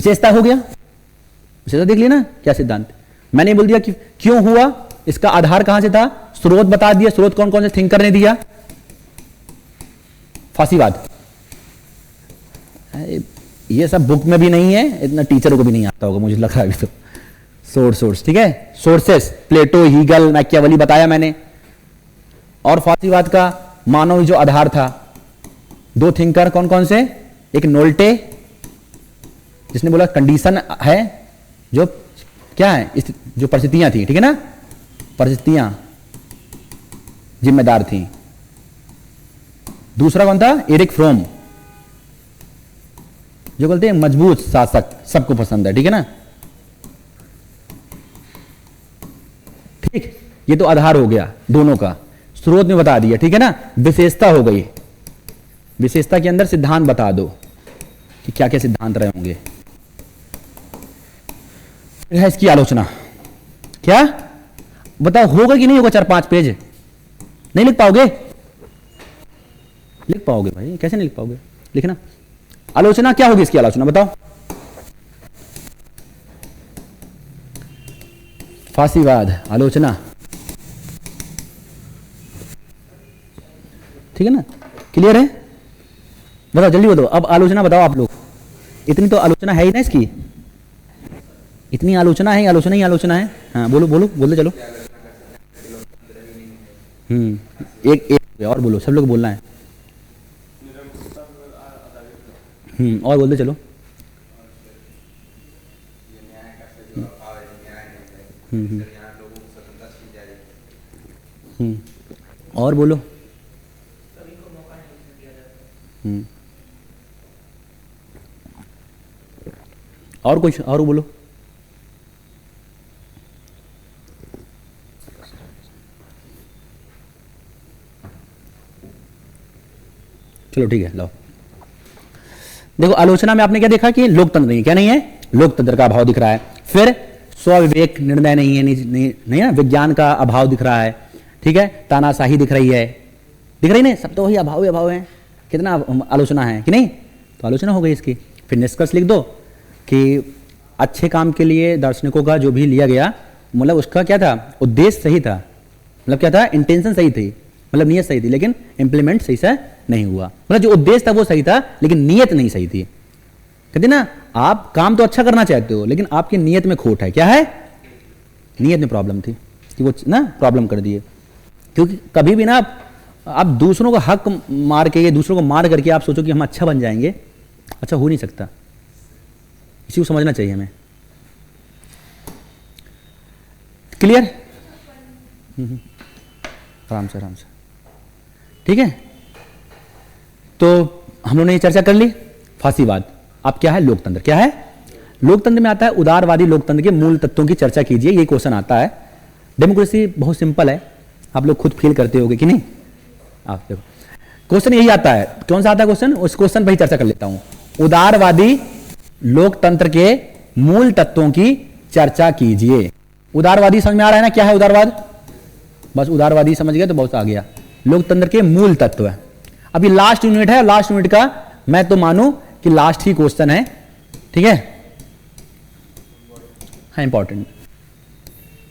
विशेषता हो गया, विशेषता देख लिया ना क्या सिद्धांत। मैंने बोल दिया कि क्यों हुआ, इसका आधार कहां से था, स्रोत बता दिया, स्रोत कौन कौन से थिंकर ने दिया, फासीवाद। ये सब बुक में भी नहीं है, इतना टीचरों को भी नहीं आता होगा मुझे लग रहा है अभी तो। सोर्स, ठीक है, सोर्सेस प्लेटो, हीगल, मैकियावेली बताया मैंने। और फासीवाद का मानव जो आधार था, दो थिंकर कौन कौन से, एक नोल्टे जिसने बोला कंडीशन है, जो क्या है, जो परिस्थितियां थी, ठीक है ना, परिस्थितियां जिम्मेदार थी। दूसरा कौन था, एरिक फ्रोम, जो बोलते हैं मजबूत शासक सबको पसंद है, ठीक है ना। ठीक, ये तो आधार हो गया दोनों का, स्रोत में बता दिया, ठीक है ना। विशेषता हो गई, विशेषता के अंदर सिद्धांत बता दो कि क्या क्या सिद्धांत रहे होंगे। फिर है इसकी आलोचना, क्या बताओ होगा कि नहीं होगा, 4-5 पेज नहीं लिख पाओगे, लिख पाओगे भाई, कैसे नहीं लिख पाओगे, लिखना। आलोचना क्या होगी, इसकी आलोचना बताओ। फासीवाद, आलोचना, ठीक है ना, क्लियर है, बताओ जल्दी बताओ। अब आलोचना बताओ आप लोग, इतनी तो आलोचना है ही ना इसकी, इतनी आलोचना है, आलोचना ही आलोचना है। हाँ बोलो बोलो, बोलते चलो। एक और बोलो, सब लोग बोलना है। और बोलते चलो। और बोलो। और कुछ और बोलो। चलो ठीक है, लो देखो, आलोचना में आपने क्या देखा कि लोकतंत्र नहीं, क्या नहीं है, लोकतंत्र का अभाव दिख रहा है। फिर स्वविवेक निर्णय नहीं है, नहीं है, विज्ञान का अभाव दिख रहा है, ठीक है, तानाशाही दिख रही है, दिख रही नहीं, सब तो वही अभाव ही अभाव है। कितना आलोचना है कि नहीं, तो आलोचना हो गई इसकी। फिर निष्कर्ष लिख दो कि अच्छे काम के लिए दार्शनिकों का जो भी लिया गया, मतलब उसका क्या था, उद्देश्य सही था, मतलब क्या था, इंटेंशन सही थी, मतलब नीयत सही थी, लेकिन इंप्लीमेंट सही से नहीं हुआ। मतलब जो उद्देश्य था वो सही था, लेकिन नीयत नहीं सही थी। कहते ना, आप काम तो अच्छा करना चाहते हो, लेकिन आपकी नीयत में खोट है। क्या है, नीयत में प्रॉब्लम थी कि वो ना प्रॉब्लम कर दिए। क्योंकि कभी भी ना आप दूसरों का हक मार के, दूसरों को मार करके आप सोचो कि हम अच्छा बन जाएंगे, अच्छा हो नहीं सकता। इसी को समझना चाहिए हमें। क्लियर, आराम से आराम से, ठीक है। तो हम लोगों ने ये चर्चा कर ली फासीवाद। अब क्या है, लोकतंत्र। क्या है, लोकतंत्र में आता है उदारवादी लोकतंत्र के मूल तत्वों की चर्चा कीजिए, ये क्वेश्चन आता है। डेमोक्रेसी बहुत सिंपल है, आप लोग खुद फील करते होगे कि नहीं। आप देखो क्वेश्चन यही आता है, कौन सा आता है क्वेश्चन, उस क्वेश्चन पर ही चर्चा कर लेता हूं। उदारवादी लोकतंत्र के मूल तत्वों की चर्चा कीजिए। उदारवादी समझ में आ रहा है ना, क्या है उदारवाद, बस उदारवादी समझ गए तो बहुत आ गया। लोकतंत्र के मूल तत्व है। अभी लास्ट यूनिट है, लास्ट यूनिट का मैं तो मानूं कि लास्ट ही क्वेश्चन है, ठीक है, इंपॉर्टेंट।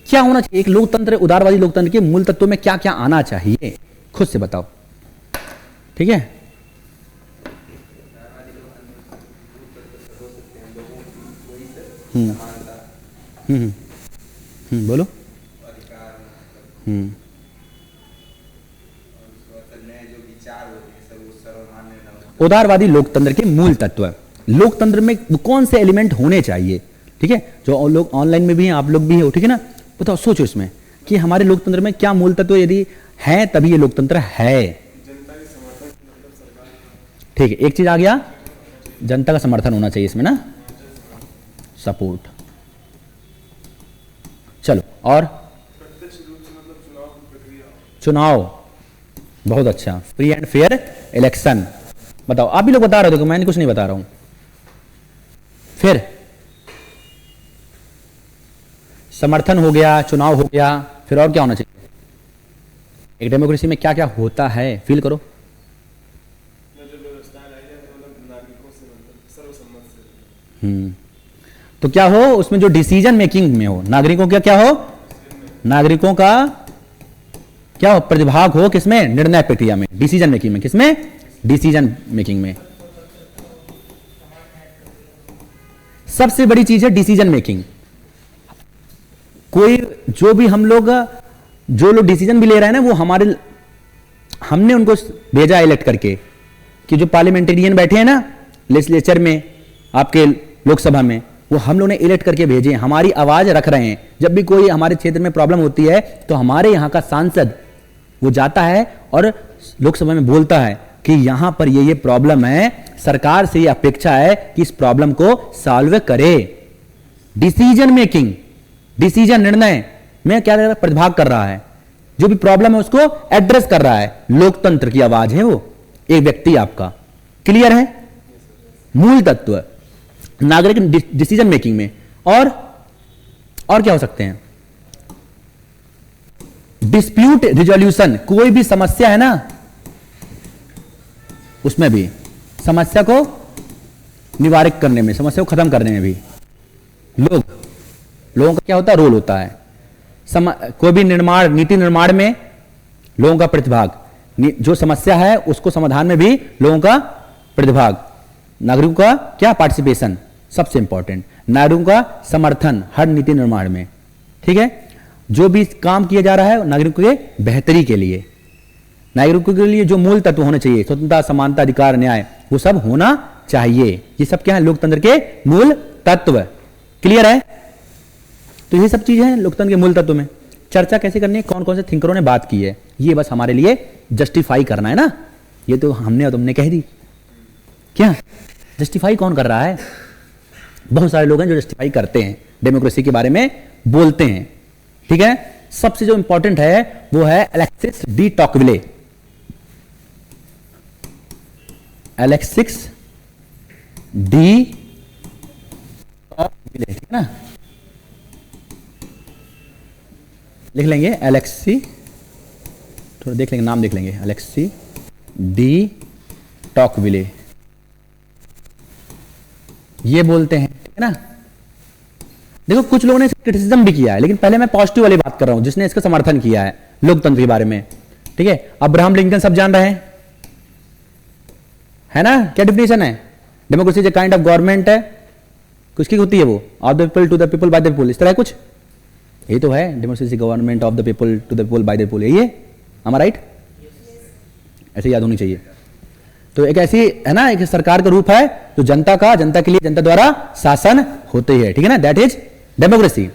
क्या होना चाहिए एक लोकतंत्र, उदारवादी लोकतंत्र के मूल तत्वों में क्या क्या आना चाहिए, खुद से बताओ, ठीक है। बोलो। उदारवादी लोकतंत्र के मूल तत्व, लोकतंत्र में कौन से एलिमेंट होने चाहिए, ठीक है, जो लोग ऑनलाइन में भी हैं, आप लोग भी हो, ठीक है ना। बताओ, सोचो इसमें कि हमारे लोकतंत्र में क्या मूल तत्व यदि है तभी ये लोकतंत्र है। ठीक है, एक चीज आ गया, जनता का समर्थन होना चाहिए इसमें ना, सपोर्ट। चलो, और चुनाव, बहुत अच्छा, फ्री एंड फेयर इलेक्शन। बताओ, आप भी लोग बता रहे हो, मैं कुछ नहीं बता रहा हूं। फिर समर्थन हो गया, चुनाव हो गया, फिर और क्या होना चाहिए। एक डेमोक्रेसी में क्या क्या होता है, फील करो। तो क्या हो उसमें, जो डिसीजन मेकिंग में हो, नागरिकों का क्या हो, नागरिकों का क्या हो, प्रतिभाग हो किसमें, निर्णय प्रक्रिया में, डिसीजन मेकिंग में, किसमें, डिसीजन मेकिंग में। सबसे बड़ी चीज है डिसीजन मेकिंग। कोई जो भी हम लोग, जो लोग डिसीजन भी ले रहे हैं ना, वो हमारे, हमने उनको भेजा इलेक्ट करके, कि जो पार्लियामेंटेरियन बैठे हैं ना लेजिस्लेचर में, आपके लोकसभा में, वो हम लोग ने इलेक्ट करके भेजे, हमारी आवाज रख रहे हैं। जब भी कोई हमारे क्षेत्र में प्रॉब्लम होती है तो हमारे यहाँ का सांसद वो जाता है और लोकसभा में बोलता है कि यहां पर ये प्रॉब्लम है, सरकार से ये अपेक्षा है कि इस प्रॉब्लम को सॉल्व करे। डिसीजन मेकिंग, डिसीजन निर्णय में क्या प्रतिभाग कर रहा है, जो भी प्रॉब्लम है उसको एड्रेस कर रहा है। लोकतंत्र की आवाज है वो, एक व्यक्ति आपका। क्लियर है? मूल तत्व नागरिक डिसीजन मेकिंग में। और क्या हो सकते हैं, डिस्प्यूट रिजोल्यूशन, कोई भी समस्या है ना, उसमें भी समस्या को निवारित करने में, समस्या को खत्म करने में भी लोगों का क्या होता है, रोल होता है। कोई भी निर्माण, नीति निर्माण में लोगों का प्रतिभाग, जो समस्या है उसको समाधान में भी लोगों का प्रतिभाग, नागरिकों का क्या पार्टिसिपेशन, सबसे इंपॉर्टेंट, नागरिकों का समर्थन हर नीति निर्माण में। ठीक है, जो भी काम किया जा रहा है नागरिकों के बेहतरी के लिए, नागरिकों के लिए जो मूल तत्व होने चाहिए, स्वतंत्रता, समानता, अधिकार, न्याय, वो सब होना चाहिए। ये सब क्या है, लोकतंत्र के मूल तत्व। क्लियर है? तो ये सब चीजें हैं लोकतंत्र के मूल तत्व में। चर्चा कैसे करनी है, कौन कौन से थिंकरों ने बात की है, ये बस हमारे लिए जस्टिफाई करना है ना। ये तो हमने और तुमने कह दी, क्या जस्टिफाई कौन कर रहा है? बहुत सारे लोग हैं जो जस्टिफाई करते हैं, डेमोक्रेसी के बारे में बोलते हैं। ठीक है, सबसे जो इंपॉर्टेंट है वो है अलेक्सिस डी टॉकविले। अलेक्सिस डी टॉकविले, ठीक है ना, लिख लेंगे अलेक्सी, थोड़ा देख लेंगे, नाम देख लेंगे, अलेक्सी डी टॉकविले, ये बोलते हैं, ठीक है ना। देखो कुछ लोगों ने क्रिटिसिज्म भी किया है, लेकिन पहले मैं पॉजिटिव वाली बात कर रहा हूं, जिसने इसका समर्थन किया है लोकतंत्र के बारे में। ठीक है, अब्राहम लिंकन सब जान रहे हैं, है ना। क्या डिफिनेशन है, democracy is a kind of government है, किसकी होती है वो, of the people to the people by the people, इस तरह कुछ, यही तो है democracy, government of the people to the people by the people, यही है, am I right? ऐसे याद होनी चाहिए। तो एक ऐसी है ना, एक सरकार का रूप है जो जनता का, जनता के लिए, जनता द्वारा शासन होती है, ठीक है ना, दैट इज डेमोक्रेसी।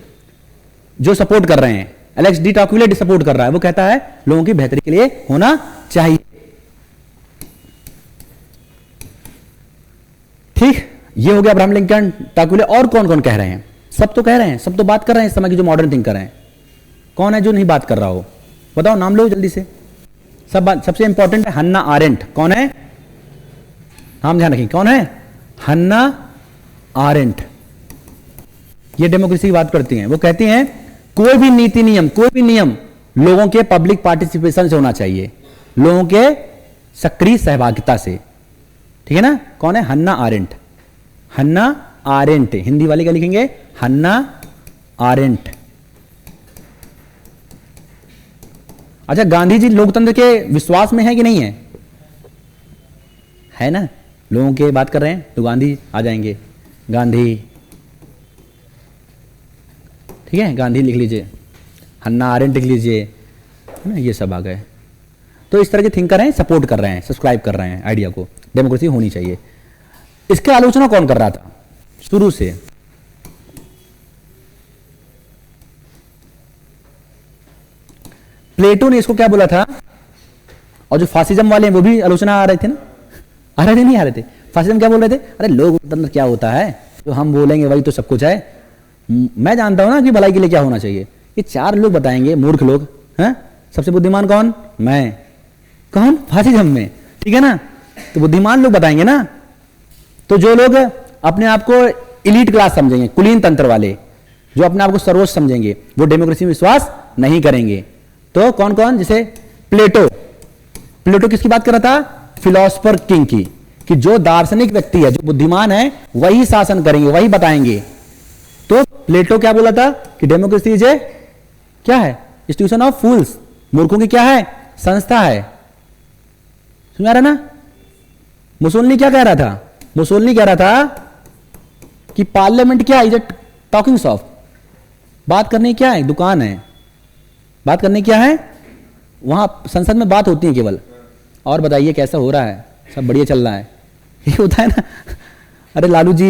जो सपोर्ट कर रहे हैं, एलेक्स डी टॉकविले सपोर्ट कर रहा है, वो कहता है लोगों की बेहतरी के लिए होना चाहिए। ठीक, ये हो गया अब्राहम लिंकन, टॉकविले। और कौन कौन कह रहे हैं? सब तो कह रहे हैं, सब तो बात कर रहे हैं इस समय की जो मॉडर्न थिंकर हैं। कौन है जो नहीं बात कर रहा हो, बताओ, नाम लो जल्दी से। सबसे इंपॉर्टेंट है हन्ना आरेंट। कौन है, नाम ध्यान रखें, कौन है, हन्ना आरेंट। ये डेमोक्रेसी की बात करती हैं। वो कहती हैं कोई भी नीति नियम, कोई भी नियम लोगों के पब्लिक पार्टिसिपेशन से होना चाहिए, लोगों के सक्रिय सहभागिता से, ठीक है ना। कौन है, Hannah Arendt. Hannah Arendt, Hindi वाले क्या लिखेंगे, हन्ना आरेंट। अच्छा, गांधी जी लोकतंत्र के विश्वास में है कि नहीं है? है ना, लोगों के बात कर रहे हैं तो गांधी आ जाएंगे, गांधी, ठीक है, गांधी लिख लीजिए, हन्ना आरेंट लिख लीजिए, है ना, ये सब आ गए। तो इस तरह के थिंकर हैं, सपोर्ट कर रहे हैं, सब्सक्राइब कर रहे हैं आइडिया को, डेमोक्रेसी होनी चाहिए। इसकी आलोचना कौन कर रहा था शुरू से? प्लेटो ने इसको क्या बोला था, और जो फासिज्म वाले हैं वो भी आलोचना आ रहे थे ना, आ रहे थे, नहीं आ रहे थे। फासिज्म क्या बोल रहे थे, अरे लोकतंत्र क्या होता है, तो हम बोलेंगे वही तो सब कुछ है, मैं जानता हूं ना कि भलाई के लिए क्या होना चाहिए। ये चार लोग बताएंगे, मूर्ख लोग हैं, सबसे बुद्धिमान कौन, मैं, कौन, फासिज्म में, ठीक है ना। तो बुद्धिमान लोग बताएंगे ना। तो जो लोग अपने आप को इलीट क्लास समझेंगे, कुलीन तंत्र वाले, जो अपने आप को सर्वोच्च समझेंगे, वो डेमोक्रेसी में विश्वास नहीं करेंगे। तो कौन कौन, जैसे प्लेटो, प्लेटो किसकी बात कर रहा था, फिलोसफर किंग की, कि जो दार्शनिक व्यक्ति है, जो बुद्धिमान है, वही शासन करेंगे, वही बताएंगे, प्लेटो क्या बोला था कि डेमोक्रेसी इज ए क्या है, इंस्टीट्यूशन ऑफ फूल्स, मूर्खों की क्या है, संस्था है। समझ आ रहा ना? मुसोलिनी क्या कह रहा था? मुसोलिनी कह रहा था कि पार्लियामेंट क्या इज ए टॉकिंग शॉप, बात करने क्या है, दुकान है, बात करने क्या है, वहां संसद में बात होती है केवल। और बताइए कैसा हो रहा है? सब बढ़िया चल रहा है, ये होता है ना। अरे लालू जी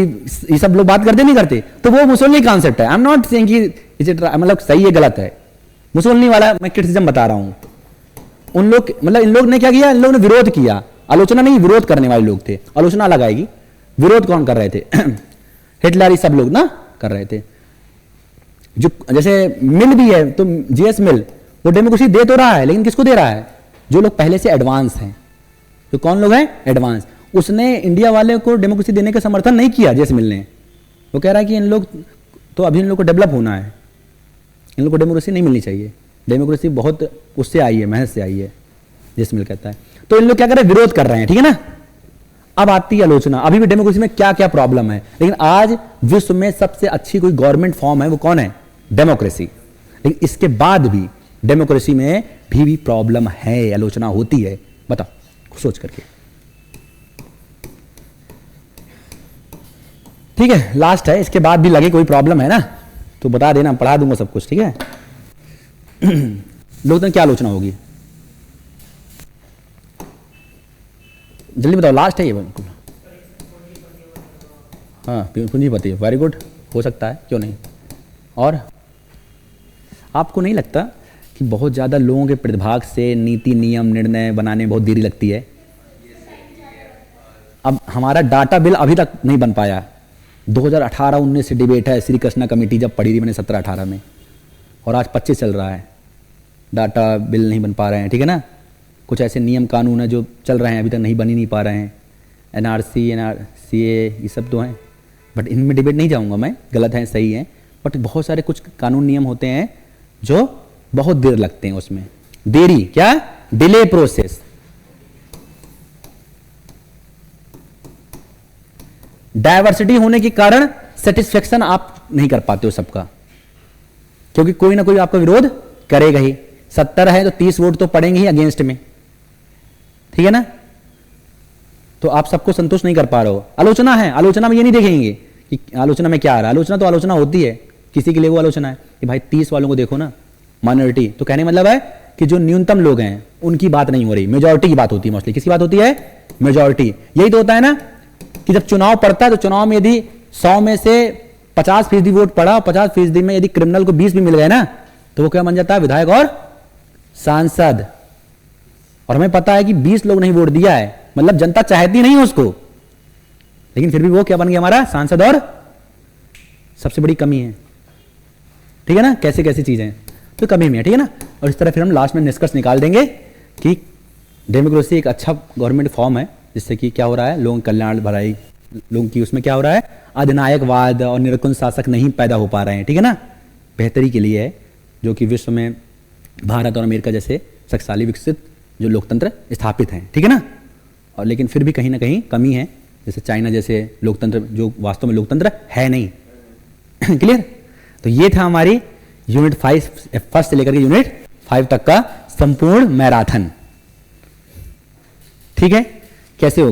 ये सब लोग बात करते नहीं करते, तो वो मुसोलिनी कॉन्सेप्ट है। आई एम नॉट सेइंग कि मतलब सही है गलत है, मुसोलिनी वाला मैं क्रिटिसिज्म बता रहा हूं। उन लोग मतलब इन लोग ने क्या किया, इन लोगों ने विरोध किया, आलोचना नहीं, विरोध करने वाले लोग थे। आलोचना अलग आएगी, विरोध कौन कर रहे थे? हिटलर सब लोग ना कर रहे थे। जो जैसे मिल भी है तो जीएस मिल वो डेमोक्रेसी दे तो रहा है, लेकिन किसको दे रहा है? जो लोग पहले से एडवांस हैं। तो कौन लोग हैं? एडवांस। उसने इंडिया वाले को डेमोक्रेसी देने का समर्थन नहीं किया जीएस मिल ने। वो कह रहा है कि इन लोग तो अभी इन लोग को डेवलप होना है, इन लोग को डेमोक्रेसी नहीं मिलनी चाहिए, डेमोक्रेसी बहुत उससे आई है, मेहनत से आई है, जीएस मिल कहता है। तो इन लोग क्या कर रहे हैं? विरोध कर रहे हैं, ठीक है ना। अब आती है आलोचना, अभी भी डेमोक्रेसी में क्या क्या प्रॉब्लम है, लेकिन आज विश्व में सबसे अच्छी कोई गवर्नमेंट फॉर्म है वो कौन है? डेमोक्रेसी। लेकिन इसके बाद भी डेमोक्रेसी में भी प्रॉब्लम है, आलोचना होती है। बताओ सोच करके। ठीक है, लास्ट है, इसके बाद भी लगे कोई प्रॉब्लम है ना तो बता देना, पढ़ा दूंगा सब कुछ, ठीक है। लोकतंत्र क्या आलोचना होगी? जल्दी बताओ, लास्ट है ये बिल्कुल। हाँ पूंजीपति, वेरी गुड, हो सकता है, क्यों नहीं। और आपको नहीं लगता कि बहुत ज़्यादा लोगों के प्रतिभाग से नीति नियम निर्णय बनाने में बहुत देरी लगती है? अब हमारा डाटा बिल अभी तक नहीं बन पाया, 2018-19 से डिबेट है, श्री कृष्णा कमेटी जब पढ़ी थी मैंने 17-18 में, और आज 25 चल रहा है, डाटा बिल नहीं बन पा रहे हैं, ठीक है ना। कुछ ऐसे नियम कानून है जो चल रहे हैं, अभी तक नहीं बन ही नहीं पा रहे हैं, एनआरसी एनआरसीए ये सब तो हैं, बट इनमें डिबेट नहीं जाऊंगा मैं, गलत हैं सही हैं, बट बहुत सारे कुछ कानून नियम होते हैं जो बहुत देर लगते हैं, उसमें देरी क्या, डिले प्रोसेस। डायवर्सिटी होने के कारण सेटिस्फेक्शन आप नहीं कर पाते हो सबका, क्योंकि कोई ना कोई आपका विरोध करेगा ही। 70 है तो 30 वोट तो पड़ेंगे ही अगेंस्ट में, ठीक है ना। तो आप सबको संतुष्ट नहीं कर पा रहे हो। आलोचना है, आलोचना में ये नहीं देखेंगे कि आलोचना में क्या आ रहा है, आलोचना तो आलोचना होती है, किसी के लिए वो आलोचना है कि भाई 30 वालों को देखो ना, माइनॉरिटी, तो कहने मतलब है कि जो न्यूनतम लोग हैं उनकी बात नहीं हो रही, मेजॉरिटी की बात होती है मोस्टली। किसकी बात होती है? मेजॉरिटी। यही तो होता है ना कि जब चुनाव पड़ता है तो चुनाव में यदि 100 में से 50% वोट पड़ा, 50% में यदि क्रिमिनल को 20 भी मिल गए ना, तो वो क्या बन जाता है? विधायक और सांसद। और हमें पता है कि 20 लोग नहीं वोट दिया है, मतलब जनता चाहती नहीं है उसको, लेकिन फिर भी वो क्या बन गया? हमारा सांसद। और सबसे बड़ी कमी है, ठीक है ना, कैसे कैसी चीजें हैं तो कमी में है, ठीक है ना। और इस तरह फिर हम लास्ट में निष्कर्ष निकाल देंगे कि डेमोक्रेसी एक अच्छा गवर्नमेंट फॉर्म है, जिससे कि क्या हो रहा है? लोगों के कल्याण भलाई, लोगों की उसमें क्या हो रहा है? अधिनायकवाद और निरंकुश शासक नहीं पैदा हो पा रहे हैं, ठीक है ना। बेहतरी के लिए है, जो कि विश्व में भारत और अमेरिका जैसे शक्तिशाली विकसित जो लोकतंत्र स्थापित हैं, ठीक है ना। और लेकिन फिर भी कहीं ना कहीं कमी है, जैसे चाइना जैसे लोकतंत्र जो वास्तव में लोकतंत्र है नहीं। क्लियर? तो ये था हमारी यूनिट 5 फर्स्ट से लेकर के यूनिट 5 तक का संपूर्ण मैराथन, ठीक है। कैसे हो?